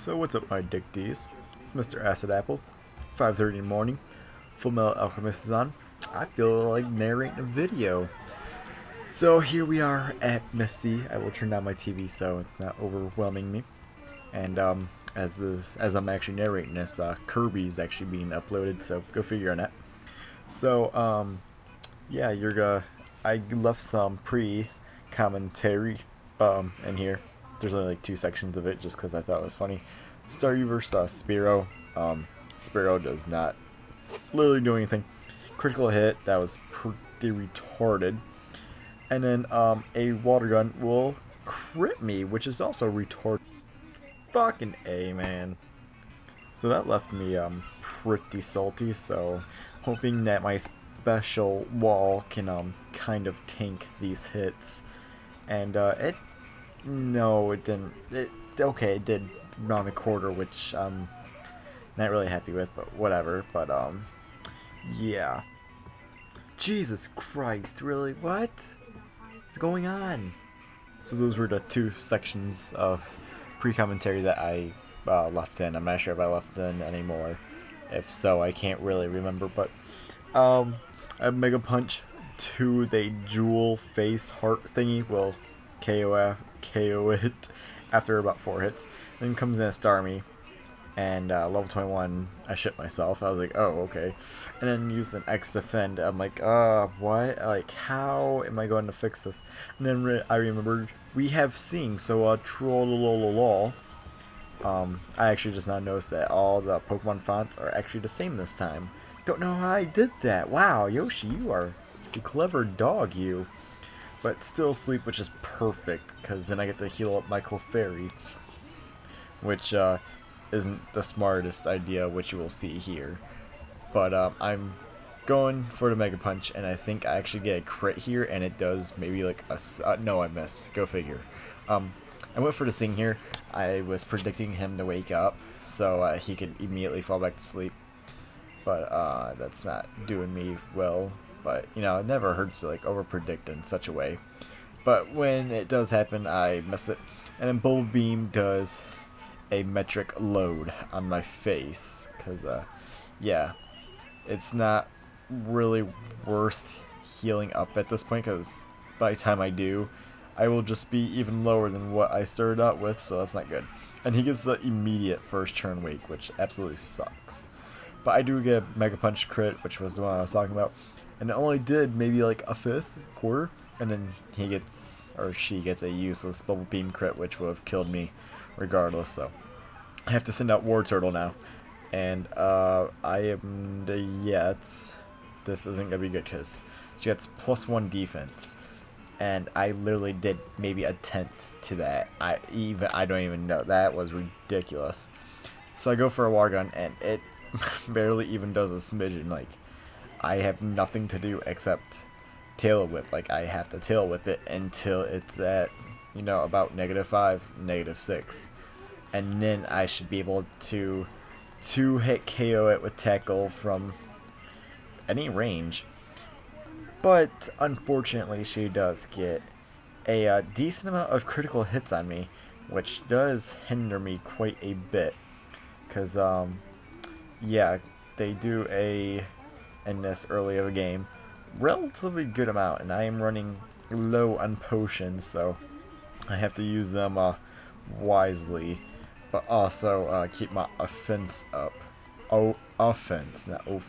So what's up, my dick D's? It's MrAcidApple. 5:30 in the morning. Full Metal Alchemist is on. I feel like narrating a video. So here we are at Misty. I will turn down my TV so it's not overwhelming me. And as I'm actually narrating this, Kirby's actually being uploaded. So go figure on that. So yeah, I left some pre-commentary in here. There's only like 2 sections of it just because I thought it was funny. Staryu versus Spearow. Spearow does not literally do anything. Critical hit, that was pretty retarded. And then a water gun will crit me, which is also retarded. Fucking A, man. So that left me pretty salty, so hoping that my special wall can kind of tank these hits. And no, it didn't. Okay, it did round a quarter, which I'm not really happy with, but whatever. But yeah. Jesus Christ, really? What is going on? So those were the 2 sections of pre-commentary that I left in. I'm not sure if I left in anymore. If so, I can't really remember. But a Mega Punch to the jewel face heart thingy will KO it after about 4 hits. Then comes in a Starmie, and level 21, I shit myself. I was like, oh, okay. And then used an X defend. I'm like, what? Like, how am I going to fix this? And then I remembered we have Sing, so trollololol. I actually just now noticed that all the Pokemon fonts are actually the same this time. Don't know how I did that. Wow, Yoshi, you are a clever dog, you. But still sleep, which is perfect, because then I get to heal up my Clefairy, which isn't the smartest idea, which you will see here. But I'm going for the Mega Punch, and I think I actually get a crit here, and it does maybe like a... no, I missed. Go figure. I went for the Sing here. I was predicting him to wake up, so he could immediately fall back to sleep. But that's not doing me well. But, you know, it never hurts to, like, overpredict in such a way. But when it does happen, I miss it. And then Bulb Beam does a metric load on my face. Because, yeah, it's not really worth healing up at this point. Because by the time I do, I will just be even lower than what I started out with. So that's not good. And he gets the immediate first turn wake, which absolutely sucks. But I do get a Mega Punch crit, which was the one I was talking about. And it only did maybe like a quarter, and then he gets, or she gets, a useless Bubble Beam crit, which would have killed me regardless. So I have to send out War Turtle now, and this isn't gonna be good because she gets +1 defense, and I literally did maybe a 10th to that. I don't even know. That was ridiculous. So I go for a War Gun, and it barely even does a smidgen. Like, I have nothing to do except tail whip. Like, I have to tail whip it until it's at, you know, about -5, -6. And then I should be able to 2-hit KO it with tackle from any range. But unfortunately, she does get a decent amount of critical hits on me, which does hinder me quite a bit. Because, yeah, they do in this early of a game relatively good amount, and I am running low on potions, so I have to use them wisely, but also keep my offense up. Oh, offense, not you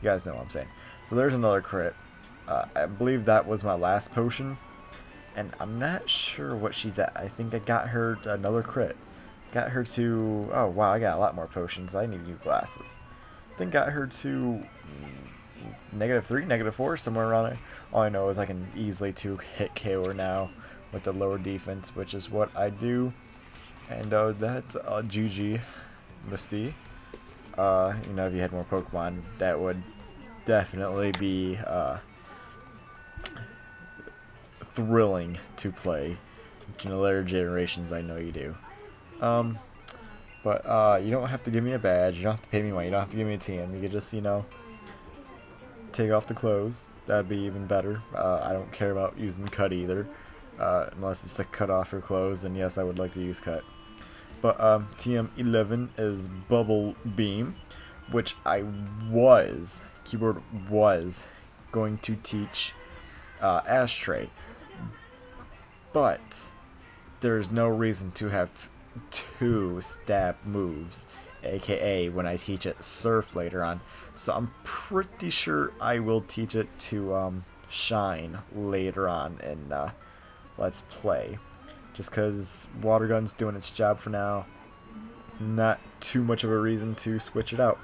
guys know what I'm saying. So there's another crit. I believe that was my last potion, and I'm not sure what she's at. I think I got her to another crit. Got her to... oh wow, I got a lot more potions. I need new glasses. I think got her to -3, -4, somewhere around there. All I know is I can easily 2-hit KO her now with the lower defense, which is what I do. And that's GG, Misty. You know, if you had more Pokemon, that would definitely be thrilling to play. In the later generations, I know you do. But you don't have to give me a badge, you don't have to pay me money, you don't have to give me a TM, you could just, you know, take off the clothes. That'd be even better. I don't care about using cut either, unless it's to cut off your clothes, and yes, I would like to use cut. But TM11 is Bubble Beam, which I was, keyword was, going to teach Ashtray. But there's no reason to have two stab moves, aka when I teach it Surf later on. So I'm pretty sure I will teach it to Shine later on in Let's Play. Just because Water Gun's doing its job for now. Not too much of a reason to switch it out.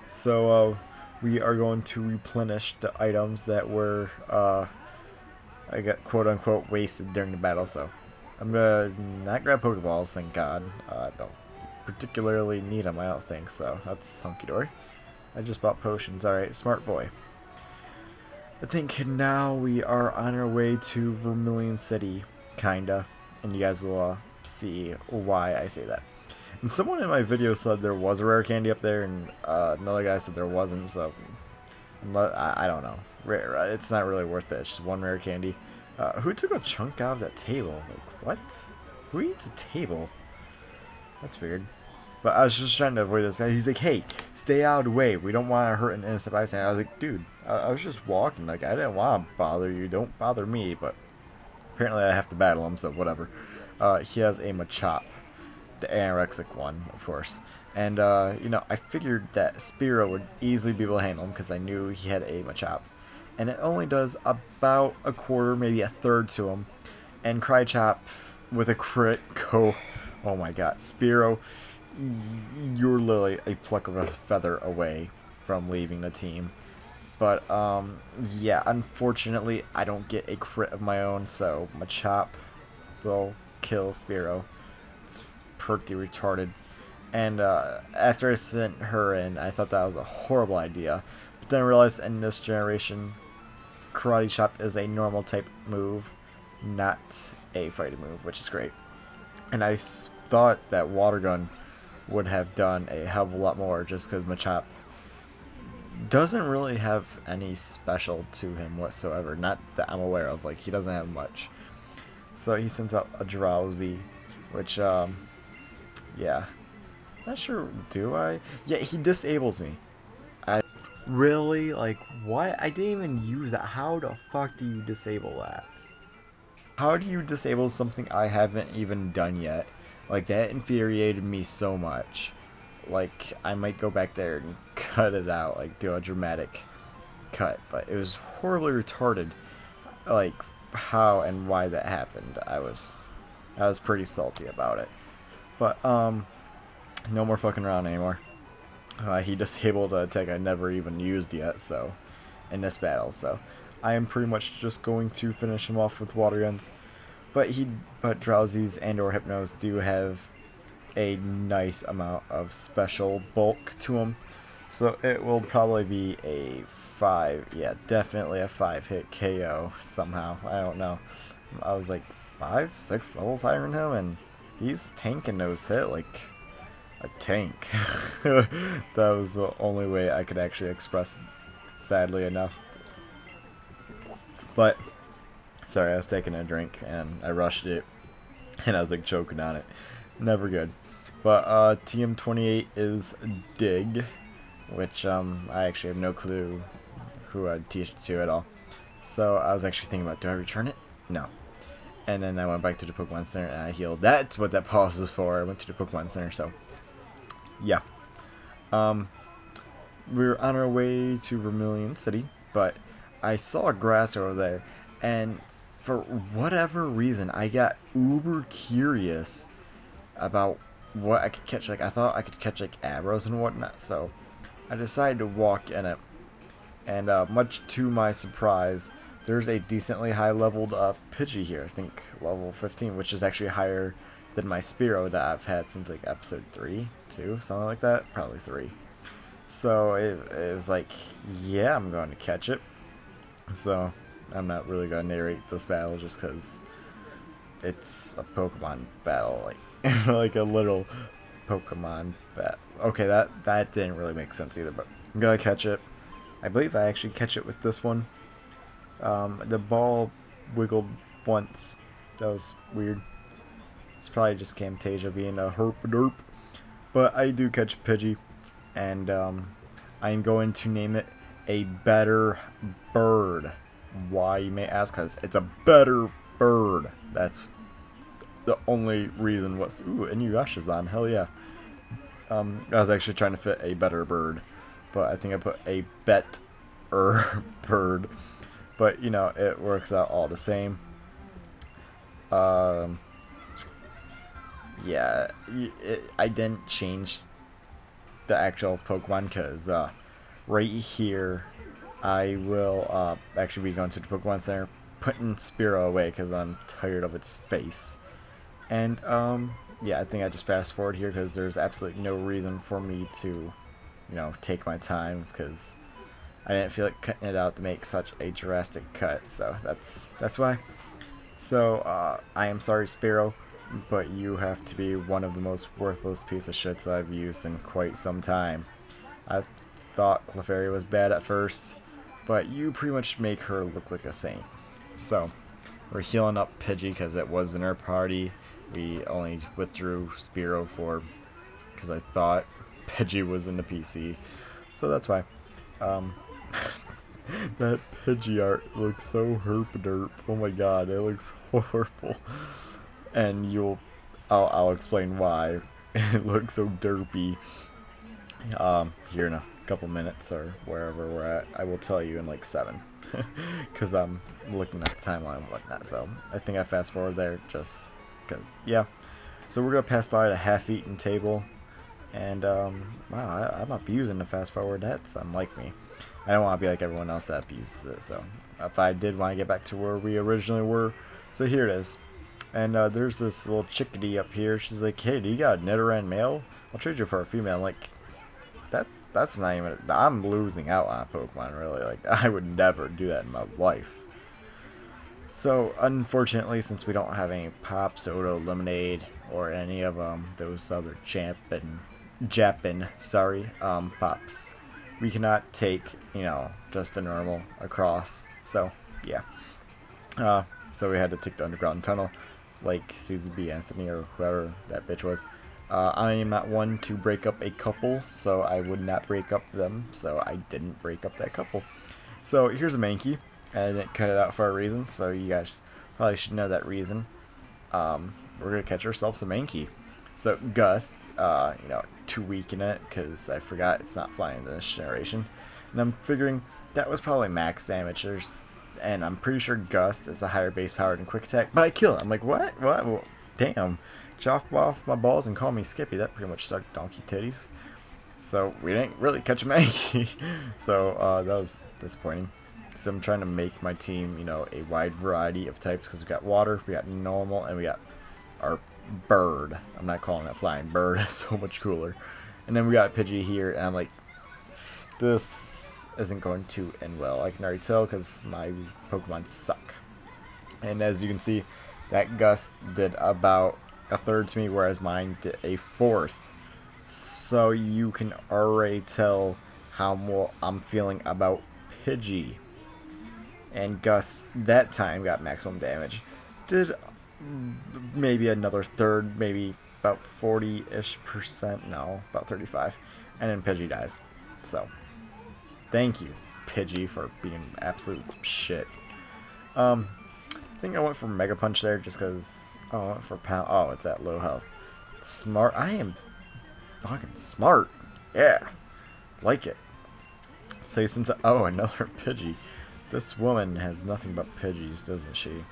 So we are going to replenish the items that were I got quote-unquote wasted during the battle. So I'm gonna not grab Pokeballs, thank God. I don't particularly need them, I don't think, so that's hunky-dory. I just bought potions. Alright, smart boy. I think now we are on our way to Vermilion City, kinda, and you guys will see why I say that. And someone in my video said there was a rare candy up there, and another guy said there wasn't, so I don't know. It's not really worth it. It's just one rare candy. Who took a chunk out of that table? Like, what? Who eats a table? That's weird. But I was just trying to avoid this guy. He's like, hey, stay out of the way. We don't want to hurt an innocent bystander. I was like, dude, I was just walking. Like, I didn't want to bother you. Don't bother me. But apparently I have to battle him, so whatever. He has a Machop. The anorexic one, of course. And, you know, I figured that Spearow would easily be able to handle him because I knew he had a Machop. And it only does about a quarter, maybe a third to him. And Crychop with a crit go, oh my god, Spearow, you're literally a pluck of a feather away from leaving the team. But, yeah, unfortunately, I don't get a crit of my own, so Machop will kill Spearow. It's pretty retarded. And after I sent her in, I thought that was a horrible idea. But then I realized in this generation, Karate Chop is a normal type move, not a fighting move, which is great. And I thought that Water Gun would have done a hell of a lot more, just because Machop doesn't really have any special to him whatsoever. Not that I'm aware of. Like, he doesn't have much. So he sends out a Drowsy, which, yeah. Not sure, do I? Yeah, he disables me. Really? Like, what? I didn't even use that. How the fuck do you disable that? How do you disable something I haven't even done yet? Like, that infuriated me so much. Like, I might go back there and cut it out, like, do a dramatic cut. But it was horribly retarded, like, how and why that happened. I was pretty salty about it. But, no more fucking around anymore. He disabled an attack I never even used yet, so, in this battle, so I am pretty much just going to finish him off with Water Guns. But Drowsies and or Hypnos do have a nice amount of special bulk to them, so it will probably be a 5, yeah, definitely a 5-hit KO somehow. I don't know. I was like 5, 6 levels higher than him, and he's tanking those hit like a tank. That was the only way I could actually express it, sadly enough. But, sorry, I was taking a drink and I rushed it and I was like choking on it. Never good. But TM28 is Dig, which I actually have no clue who I'd teach it to at all. So I was actually thinking about, do I return it? No. And then I went back to the Pokemon Center and I healed. That's what that pause was for. I went to the Pokemon Center, so yeah. We're on our way to Vermilion City, but I saw a grass over there, and for whatever reason, I got uber curious about what I could catch. Like, I thought I could catch, like, Abros and whatnot, so I decided to walk in it. And much to my surprise, there's a decently high-leveled Pidgey here. I think level 15, which is actually higher than my Spearow that I've had since, like, episode 3, 2, something like that. Probably 3. So it was like, yeah, I'm going to catch it. So I'm not really going to narrate this battle just because it's a Pokemon battle, like like a little Pokemon battle. Okay, that didn't really make sense either, but I'm going to catch it. I believe I actually catch it with this one. The ball wiggled once. That was weird. It's probably just Camtasia being a herp derp. But I do catch Pidgey, and I'm going to name it a better bird. Why, you may ask? Because it's a better bird. That's the only reason. Ooh, and Yasha's on. Hell yeah. I was actually trying to fit a better bird, but I think I put a bird. But you know, it works out all the same. Yeah, I didn't change the actual Pokemon because right here I will actually be going to the Pokemon Center, putting Spearow away because I'm tired of its face. And yeah, I think I just fast forward here because there's absolutely no reason for me to, you know, take my time because I didn't feel like cutting it out to make such a drastic cut. So that's why. So I am sorry, Spearow, but you have to be one of the most worthless piece of shits I've used in quite some time. I thought Clefairy was bad at first, but you pretty much make her look like a saint. So we're healing up Pidgey because it was in our party. We only withdrew Spearow because I thought Pidgey was in the PC. So that's why. That Pidgey art looks so herp-derp. Oh my god, it looks horrible. And I'll explain why it looks so derpy here in a couple minutes or wherever we're at. I will tell you in like 7 because I'm looking at the timeline and whatnot. So I think I fast forward there just because, yeah. So we're gonna pass by the half-eaten table, and wow, I'm abusing the fast forward. That's unlike me. I don't want to be like everyone else that abuses it. So if I did want to get back to where we originally were, so here it is. And there's this little chickadee up here. She's like, hey, do you got a Nidoran male? I'll trade you for a female. I'm like, that's not even... I'm losing out on a Pokemon, really. Like, I would never do that in my life. So, unfortunately, since we don't have any Pop, Soda, Lemonade, or any of those other Japin, Pops, we cannot take, you know, just a normal across. So, yeah. So we had to take the underground tunnel, like Susie B. Anthony or whoever that bitch was. I am not one to break up a couple, so I would not break up them, so I didn't break up that couple. So here's a Mankey, and I didn't cut it out for a reason, so you guys probably should know that reason. We're gonna catch ourselves a Mankey. So Gust, you know, too weak in it, because I forgot it's not flying in this generation. And I'm figuring that was probably max damage. And I'm pretty sure Gust is a higher base power than Quick Attack, but I kill it. I'm like, what? What? Well, damn. Chop off my balls and call me Skippy. That pretty much sucked donkey titties. So we didn't really catch a Mankey. So that was disappointing. So I'm trying to make my team, you know, a wide variety of types because we got water, we got normal, and we got our bird. I'm not calling it flying. Bird is so much cooler. And then we got Pidgey here, and I'm like, this isn't going to end well. I can already tell because my Pokemon suck. And as you can see, that Gust did about a third to me, whereas mine did a fourth. So you can already tell how more I'm feeling about Pidgey. And Gust that time got maximum damage. Did maybe another third, maybe about 40-ish%. No, about 35. And then Pidgey dies. So thank you, Pidgey, for being absolute shit. I think I went for Mega Punch there just because. Oh, I went for Pound. Oh, it's at low health. Smart. I am fucking smart. Yeah. Like it. So since. Oh, another Pidgey. This woman has nothing but Pidgeys, doesn't she?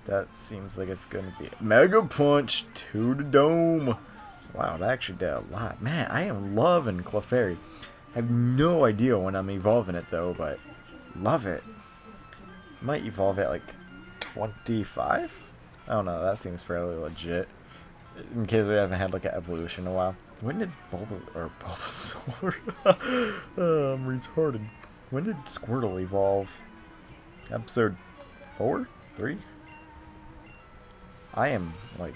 That seems like it's going to be Mega Punch to the dome. Wow, that actually did a lot. Man, I am loving Clefairy. I have no idea when I'm evolving it, though, but love it. Might evolve at, like, 25? I don't know, that seems fairly legit. In case we haven't had, like, an evolution in a while. When did Bulbasaur... I'm retarded. When did Squirtle evolve? Episode 4? 3? I am, like...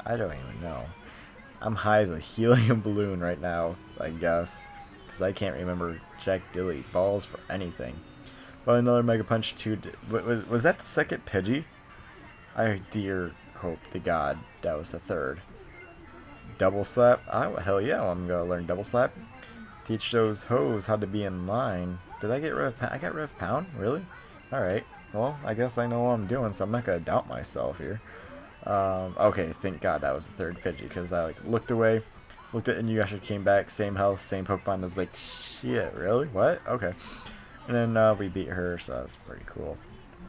I don't even know. I'm high as a helium balloon right now, I guess. Because I can't remember Jack Dilly balls for anything. But another Mega Punch 2... Was that the second Pidgey? I dear hope to God that was the third. Double slap? Oh, hell yeah, I'm gonna learn double slap. Teach those hoes how to be in line. Did I get rid of I got rid of pound? Really? Alright. Well, I guess I know what I'm doing, so I'm not gonna doubt myself here. Okay, thank God that was the third Pidgey, because I like looked away, looked at it, and you actually came back, same health, same Pokemon. I was like, shit, really? What? Okay. And then we beat her, so that's pretty cool.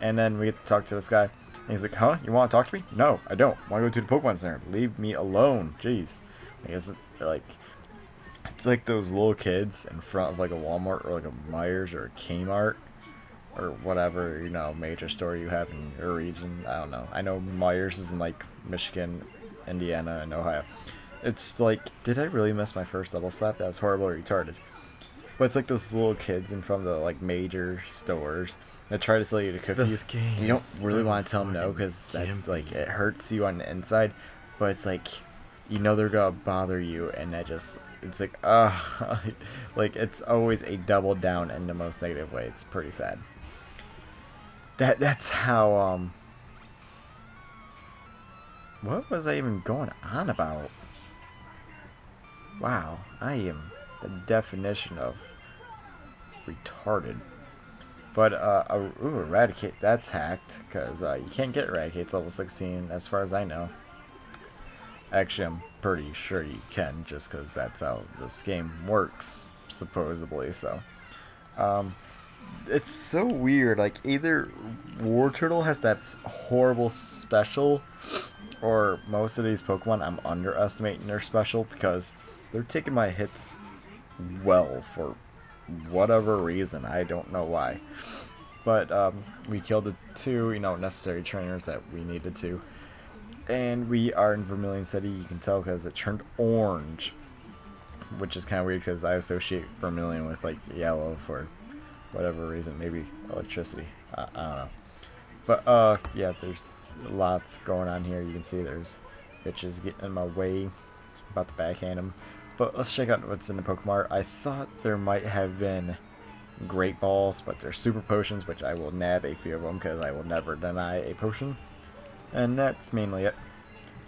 And then we get to talk to this guy, and he's like, huh? You want to talk to me? No, I don't. I want to go to the Pokemon Center. Leave me alone. Jeez. Like, it's like those little kids in front of like a Walmart or like a Myers or a Kmart or whatever, you know, major store you have in your region. I don't know. I know Myers is in like Michigan, Indiana, and Ohio. It's like, did I really miss my first double slap? That was horrible or retarded. But it's like those little kids in front of the like major stores that try to sell you the cookies. You don't really want to tell them no because that like it hurts you on the inside, but it's like, you know, they're gonna bother you, and that just, it's like, like it's always a double down in the most negative way. It's pretty sad. That's how what was I even going on about? Wow, I am the definition of retarded. But ooh, Eradicate, that's hacked, because you can't get Eradicate level 16 as far as I know. Actually, I'm pretty sure you can, just because that's how this game works, supposedly. So it's so weird, like either War Turtle has that horrible special, or most of these Pokemon I'm underestimating their special, because they're taking my hits well for whatever reason. I don't know why. But we killed the two, you know, necessary trainers that we needed to. And we are in Vermilion City. You can tell because it turned orange, which is kind of weird because I associate Vermilion with like yellow for whatever reason. Maybe electricity. I don't know. But yeah, there's lots going on here. You can see there's bitches getting in my way. About to backhand them. But let's check out what's in the Pokemart. I thought there might have been Great Balls, but they're Super Potions, which I will nab a few of them because I will never deny a potion. And that's mainly it.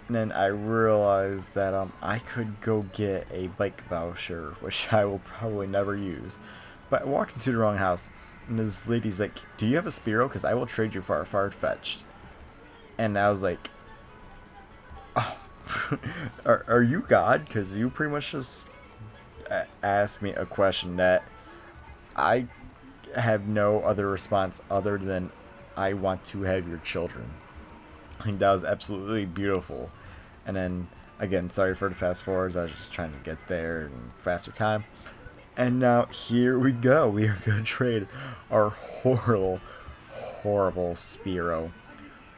And then I realized that I could go get a bike voucher, which I will probably never use. But I walked into the wrong house, and this lady's like, do you have a Spearow? Because I will trade you for a Farfetch'd. And I was like, oh. Are you God? Because you pretty much just asked me a question that I have no other response other than I want to have your children. I think that was absolutely beautiful. And then again, sorry for the fast forwards. I was just trying to get there in faster time. And now here we go. We are going to trade our horrible Spearow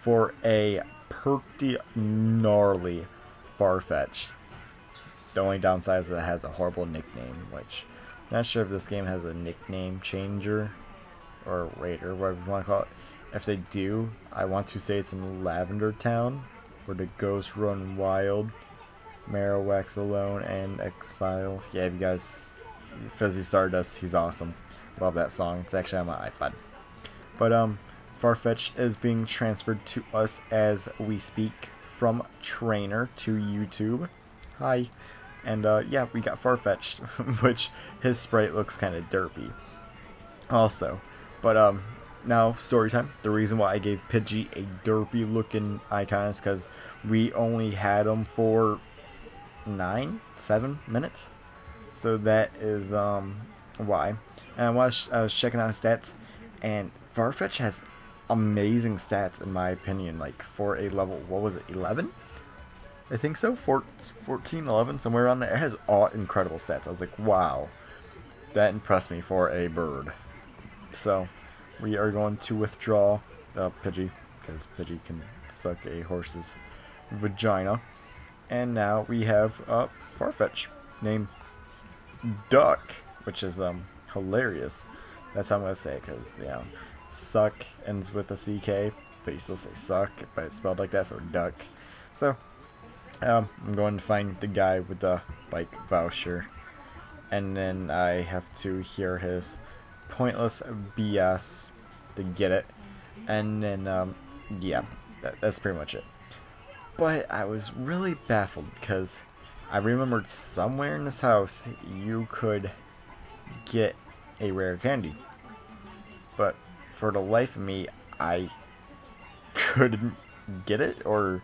for a pretty gnarly Farfetch'd. The only downside is that it has a horrible nickname, which I'm not sure if this game has a nickname changer or raider, whatever you want to call it. If they do, I want to say it's in Lavender Town, where the ghosts run wild. Marowak's alone and Exile. Yeah, you guys, Fizzy Stardust, he's awesome. Love that song. It's actually on my iPod. But Farfetch'd is being transferred to us as we speak from Trainer to YouTube. Hi. And yeah, we got Farfetch'd, which his sprite looks kind of derpy. Also, but now story time. The reason why I gave Pidgey a derpy looking icon is because we only had him for 7 minutes. So that is why. And I was checking out his stats, and Farfetch'd has amazing stats in my opinion. Like for a level, what was it, 11? I think so, 14, 11, somewhere around there. It has all incredible stats. I was like, wow, that impressed me for a bird. So we are going to withdraw Pidgey, because Pidgey can suck a horse's vagina. And now we have Farfetch'd named Duck, which is hilarious. That's how I'm gonna say it, because you know, suck ends with a CK, but you still say suck, but it's spelled like that, so Duck. So I'm going to find the guy with the bike voucher, and then I have to hear his pointless BS to get it, and then yeah, That's pretty much it. But I was really baffled because I remembered somewhere in this house you could get a rare candy. But for the life of me, I couldn't get it, or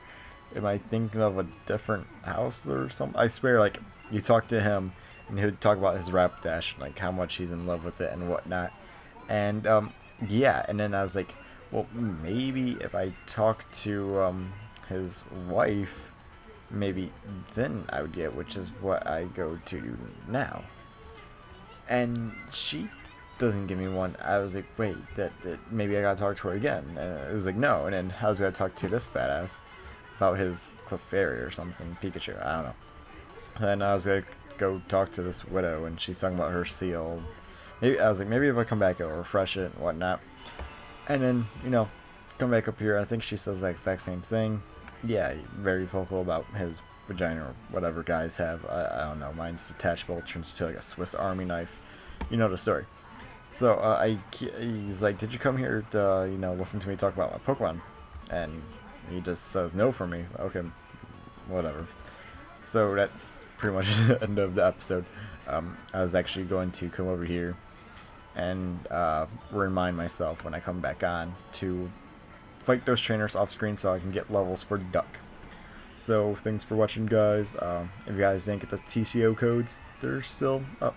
am I thinking of a different house or something? I swear, like, you talk to him and he would talk about his rap dash, like how much he's in love with it and whatnot. And yeah, and then I was like, well, maybe if I talk to his wife, maybe then I would get, which is what I go to now. And she doesn't give me one. I was like, wait, that maybe I gotta talk to her again. And it was like, no. And then I was gonna talk to this badass about his Clefairy or something, Pikachu. I don't know. And then I was gonna go talk to this widow, and she's talking about her seal. Maybe I was like, maybe if I come back, it'll refresh it and whatnot. And then, you know, come back up here. I think she says the exact same thing. Yeah, very vocal about his vagina or whatever guys have. I don't know. Mine's detachable, turns to like a Swiss Army knife. You know the story. So he's like, did you come here to, you know, listen to me talk about my Pokemon? And he just says no for me. Okay, whatever. So that's pretty much the end of the episode. I was actually going to come over here and remind myself when I come back on to fight those trainers off screen so I can get levels for Duck. So thanks for watching, guys. If you guys didn't get the TCO codes, they're still up.